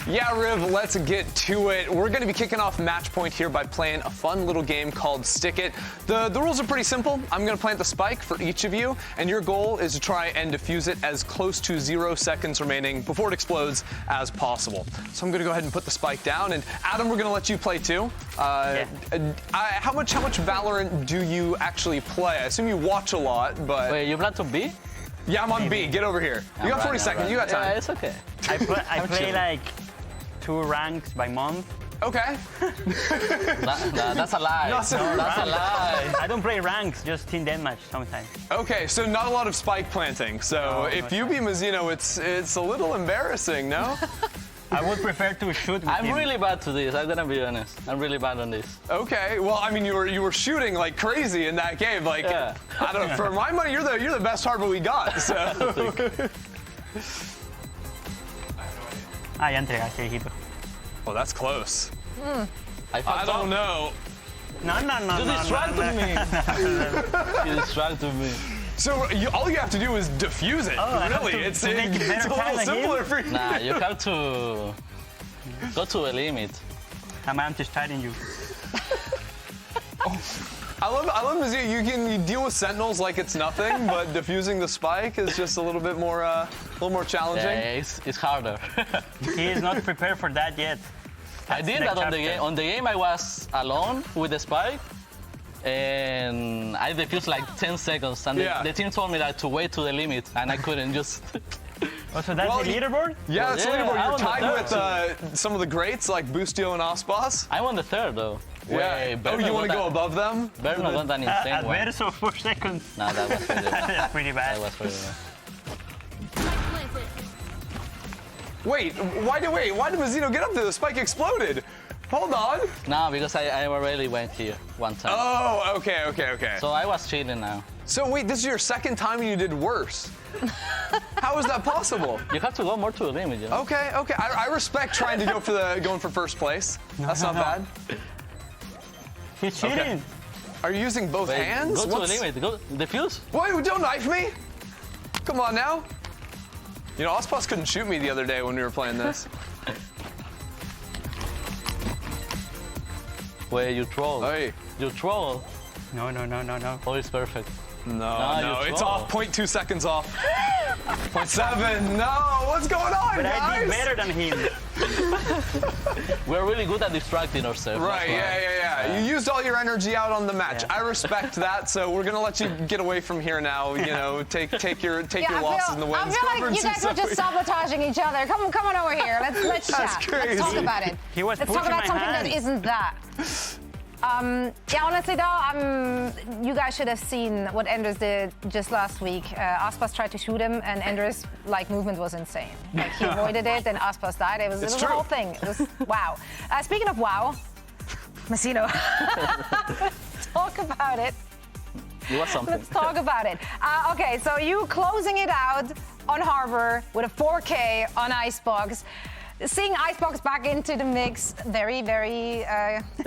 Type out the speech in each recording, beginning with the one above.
Yeah, Riv, let's get to it. We're going to be kicking off match point here by playing a fun little game called Stick It. The rules are pretty simple. I'm going to plant the spike for each of you, and your goal is to try and defuse it as close to 0 seconds remaining before it explodes as possible. So I'm going to go ahead and put the spike down, and Adam, we're going to let you play too. How much Valorant do you actually play? I assume you watch a lot, but... Wait, you plan to B? Yeah, I'm on B. Get over here. You got 40 seconds. You got time. Yeah, it's okay. I play like 2 ranks by month. Okay. That's a lie. No, that's a lie. I don't play ranks, just team deathmatch sometimes. Okay, so not a lot of spike planting. So if you be Mazino, it's a little embarrassing, no? I would prefer to shoot with I'm him. really bad to this. I'm gonna be honest. I'm really bad on this. Okay, well, I mean, you were shooting like crazy in that game. Like, yeah. I don't know. For my money, you're the best harbor we got. So. Ya entregaste, hijito. Oh, that's close. I don't know. No. You distracted me. You distracted me. So all you have to do is defuse it. Oh, really, it's a little simpler for you. Nah, you have to go to a limit. I'm just fighting you. I love Mazino. You deal with sentinels like it's nothing, but defusing the spike is just a little bit more, challenging. Yeah, it's harder. He is not prepared for that yet. I did that on the game. On the game, I was alone with the spike, and I defused like 10 seconds, and the team told me that to wait to the limit, and I couldn't just. Oh, so that's the leaderboard? Yeah, it's leaderboard. You're tied with too. some of the greats like Boostio and Ospas. I won the third though. Yeah. Oh, you want to go above them? Berno got an insane one. Adverso 4 seconds. No, that was pretty bad. That's pretty bad. That was pretty bad. Wait, why did Mazino get up there? The spike exploded. Hold on. No, because I already went here one time. Oh, okay. So I was cheating now. So wait, this is your second time and you did worse. How is that possible? You have to go more to the limit, you know? Okay. I respect trying to go for going for first place. That's not bad. He's cheating. Okay. Are you using both hands? Go to the limit. Go defuse. Wait, don't knife me. Come on now. You know, Ospas couldn't shoot me the other day when we were playing this. Wait, you troll. Hey. You troll. No. Oh, it's perfect. No, it's off. 0.2 seconds off. 0.7. No, what's going on, But guys? I did better than him. We're really good at distracting ourselves. Right, yeah. You used all your energy out on the match. Yeah. I respect that, so we're gonna let you get away from here now. You know, take your losses and the wins. I feel like you guys were just sabotaging each other. Come on over here. Let's chat. Crazy. Let's talk about it. He was Let's talk pushing about my something hand. that isn't that. Yeah, honestly though, you guys should have seen what Enders did just last week. Aspas tried to shoot him, and Enders' movement was insane. Like he avoided it, and Aspas died. It was a whole thing. It was wow. Speaking of wow, Mazino, let's talk about it. You want something? Let's talk about it. Okay, so you closing it out on Harbor with a 4K on Icebox. Seeing Icebox back into the mix, very, very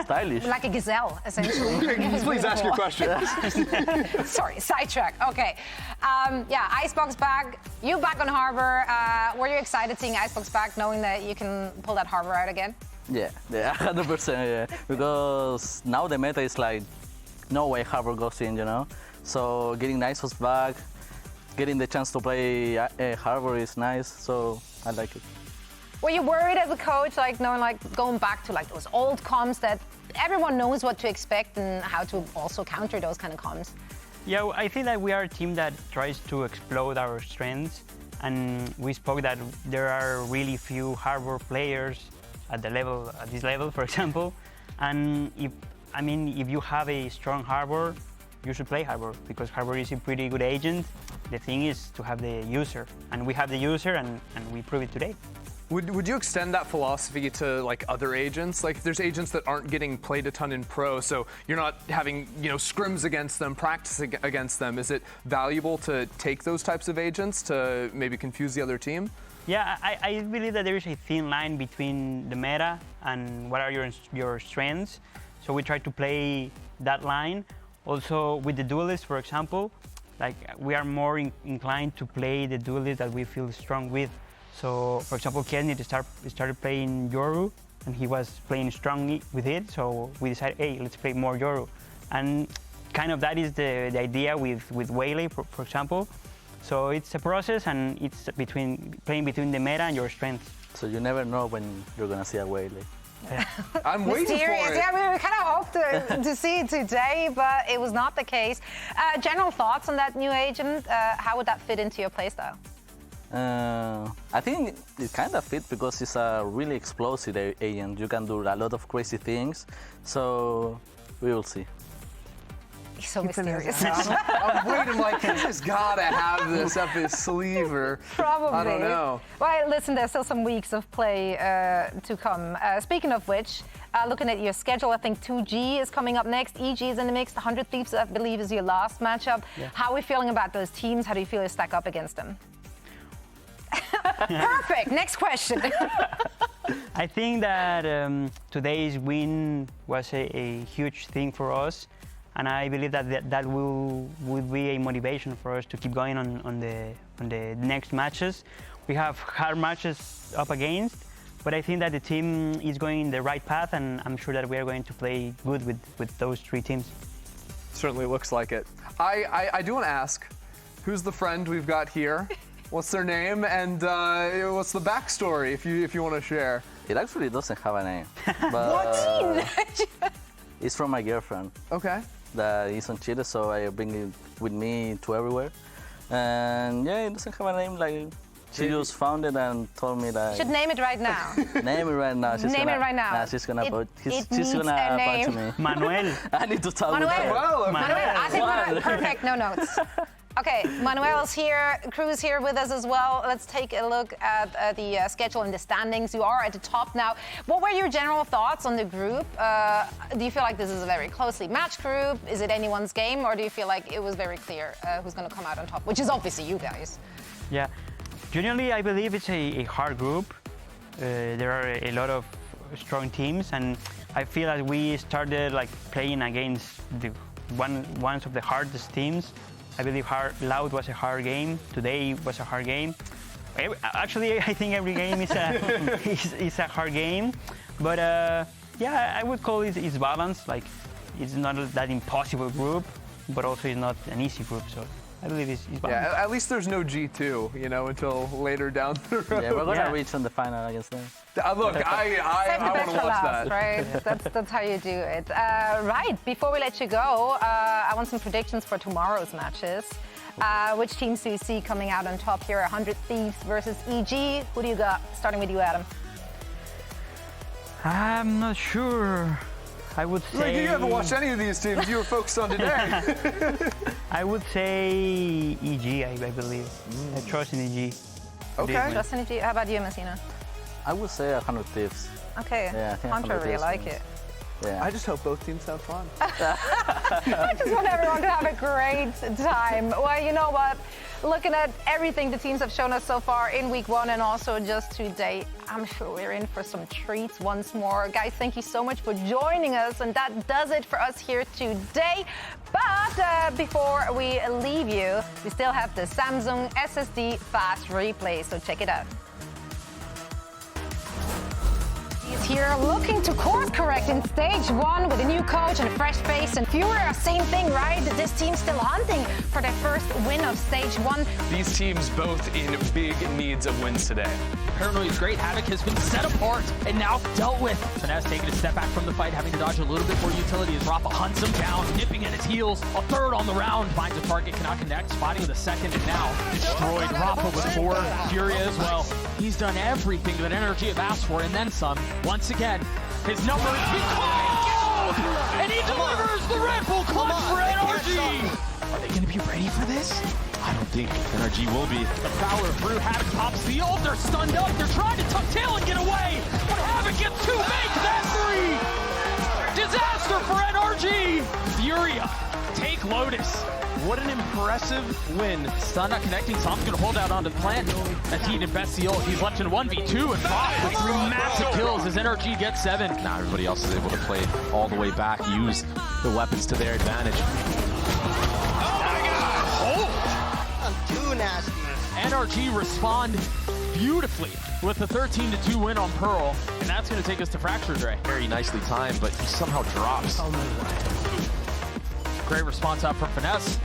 stylish. like a gazelle, essentially. Please ask your question. Sorry, sidetrack. Okay. Yeah, Icebox back. You back on Harbor. Were you excited seeing Icebox back, knowing that you can pull that Harbor out again? Yeah, 100%. Yeah, because now the meta is like, no way Harbor goes in, you know. So getting Icebox back, getting the chance to play Harbor is nice. So I like it. Were you worried as a coach, knowing, going back to those old comms that everyone knows what to expect and how to also counter those kind of comms? Yeah, I think that we are a team that tries to explode our strengths, and we spoke that there are really few Harbor players at this level, for example. And if you have a strong Harbor, you should play Harbor because Harbor is a pretty good agent. The thing is to have the user, and we have the user, and we prove it today. Would you extend that philosophy to other agents? Like if there's agents that aren't getting played a ton in pro, so you're not having scrims against them, practice against them. Is it valuable to take those types of agents to maybe confuse the other team? Yeah, I believe that there is a thin line between the meta and what are your strengths. So we try to play that line. Also with the duelist, for example, we are more inclined to play the duelist that we feel strong with. So, for example, Kenny started playing Yoru, and he was playing strong with it. So we decided, hey, let's play more Yoru, and kind of that is the idea with Waylay, for example. So it's a process, and it's playing between the meta and your strengths. So you never know when you're gonna see a Waylay. I'm waiting for it. Yeah, we kind of hoped to see it today, but it was not the case. General thoughts on that new agent? How would that fit into your playstyle? I think it kind of fits because it's a really explosive agent. You can do a lot of crazy things, so we will see. He's so mysterious. I'm waiting like he's gotta have this up his sleeve, or Probably. I don't know. Well, listen, there's still some weeks of play to come. Speaking of which, looking at your schedule, I think 2G is coming up next. EG is in the mix. 100 Thieves, I believe, is your last matchup. Yeah. How are we feeling about those teams? How do you feel you stack up against them? Perfect. Next question. I think that today's win was a huge thing for us, and I believe that will be a motivation for us to keep going on the next matches. We have hard matches up against, but I think that the team is going the right path, and I'm sure that we are going to play good with those three teams. Certainly looks like it. I do want to ask, who's the friend we've got here? What's their name, and what's the backstory, if you want to share? It actually doesn't have a name. But it's from my girlfriend. Okay. That is on Chile, so I bring it with me to everywhere. And yeah, it doesn't have a name. Like, she just found it and told me that. Should name it right now. Name it right now. Name it right now. Nah, she's gonna It she's needs gonna a punch name. me. Manuel. I need to tell Manuel. her. I think perfect. No notes. Okay, Manuel's here, KRU's here with us as well. Let's take a look at the schedule and the standings. You are at the top now. What were your general thoughts on the group? Do you feel like this is a very closely matched group? Is it anyone's game, or do you feel like it was very clear who's going to come out on top, which is obviously you guys? Yeah, generally I believe it's a hard group. There are a lot of strong teams, and I feel that we started like playing against one of the hardest teams. I believe Loud was a hard game. Today was a hard game. Actually, I think every game is a hard game. But yeah, I would call it it's balanced. Like, it's not that impossible group, but also it's not an easy group. So I believe it's balanced. Yeah, at least there's no G2, until later down the road. Yeah, we're gonna reach on the final against them. Look, I want to watch that. Right? That's how you do it. Right, before we let you go, I want some predictions for tomorrow's matches. Which teams do you see coming out on top here? 100 Thieves versus EG. Who do you got? Starting with you, Adam. I'm not sure. I would say... Like, you haven't watched any of these teams. You were focused on today. I would say EG, I believe. I trust in EG. Okay. Trust in EG. How about you, Mazino? I would say 100 Thieves. Okay. Yeah, I think 100 Contrary, I Thieves like wins. it. Yeah. I just hope both teams have fun. I just want everyone to have a great time. Well, you know what? Looking at everything the teams have shown us so far in week one and also just today, I'm sure we're in for some treats once more. Guys, thank you so much for joining us, and that does it for us here today. But before we leave you, we still have the Samsung SSD Fast Replay, so check it out. He's here looking to course correct in stage one with a new coach and a fresh face, and Fury, same thing, right? This team's still hunting for their first win of stage one. These teams both in big needs of wins today. Paranoid is great. Havoc has been set apart and now dealt with. Finesse taking a step back from the fight, having to dodge a little bit more utility as Rafa hunts him down, nipping at his heels. A third on the round, finds a target, cannot connect, spotting with a second, and now destroyed. Rafa with 4, Furia as well. He's done everything that Energy have asked for and then some. Once again, his number has been called! And he delivers the Red Bull clutch for NRG! Are they going to be ready for this? I don't think NRG will be. The Fowler through, Havoc pops the ult, they're stunned up, they're trying to tuck tail and get away, but Havoc gets 2, make that 3! Disaster for NRG! Furia, take Lotus. What an impressive win. Stun not connecting, Tom's gonna hold out onto the plant. Atine invests the ult, he's left in 1v2, and Fox with 3 massive kills as NRG gets 7. Now everybody else is able to play all the way back, use the weapons to their advantage. Oh! I'm too nasty. NRG respond beautifully with the 13-2 win on Pearl, and that's going to take us to Fracture Dre. Very nicely timed, but he somehow drops. Great response out from Finesse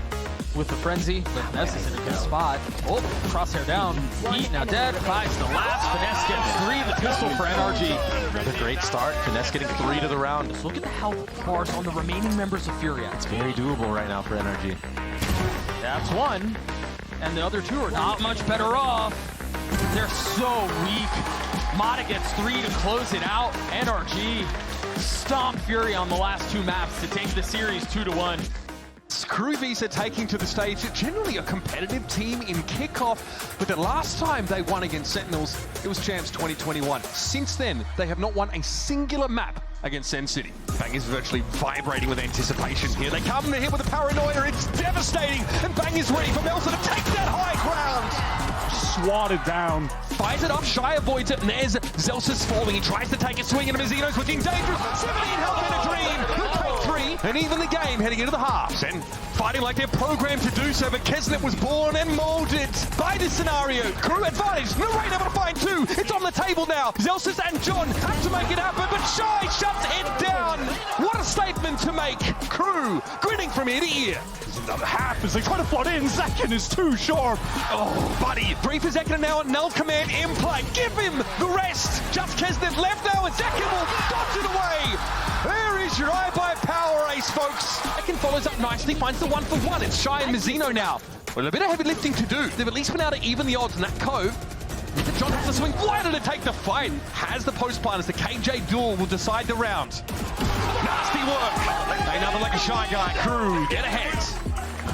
with the frenzy, but Finesse is in a good spot. Oh, crosshair down. Heat now dead. Fives the last. Finesse gets 3. The pistol for NRG. A great start. Finesse getting 3 to the round. Just look at the health bars on the remaining members of Furia. It's very doable right now for NRG. That's 1. And the other 2 are not much better off. They're so weak. Mata gets 3 to close it out. NRG stomp Fury on the last 2 maps to take the series 2-1. KRU Visa taking to the stage, generally a competitive team in kickoff, but the last time they won against Sentinels, it was Champs 2021. Since then, they have not won a singular map against Sen City. Bang is virtually vibrating with anticipation here. They come in here with a paranoia, it's devastating, and Bang is ready for Melsa to take that high ground. Swatted down. Fires it up, Shy avoids it, and there's Zelsus falling. He tries to take a swing, and Mazino's looking dangerous. 17 health in a dream. He'll take 3, and even the game heading into the halves. And fighting like they're programmed to do so, but Kesnet was born and molded by this scenario. KRU advantage, Narrate able to find 2. It's on the table now. Zelsus and John have to make it happen, but Shy shuts it down. What a statement to make. KRU grinning from ear to ear. Another half as they try to flood in. Zakin is too sharp. Oh, buddy. Brief is Zakin now at null command in play. Give him the rest. Just Kesnet left now, and Zakin will dodge it away. There is your iBUYPOWER ace, folks. Zakin follows up nicely, finds the 1-for-1. It's Shy and Mazino now. Well, a bit of heavy lifting to do. They've at least been able to even the odds in that cove. John has to swing wider to take the fight. Has the post plant as the KJ duel will decide the round. Nasty work. Another like a Shy guy. KRU get ahead.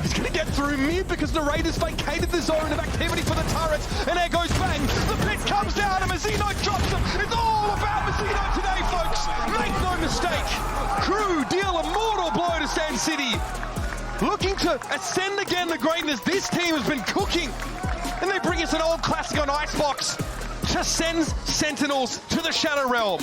He's going to get through mid because the Raiders vacated the zone of activity for the turrets. And there goes Bang. The pit comes down and Mazino drops him. It's all about Mazino today, folks. Make no mistake. KRU deal a mortal blow to Sen City. Looking to ascend again the greatness this team has been cooking. And they bring us an old classic on Icebox. Just sends Sentinels to the Shadow Realm.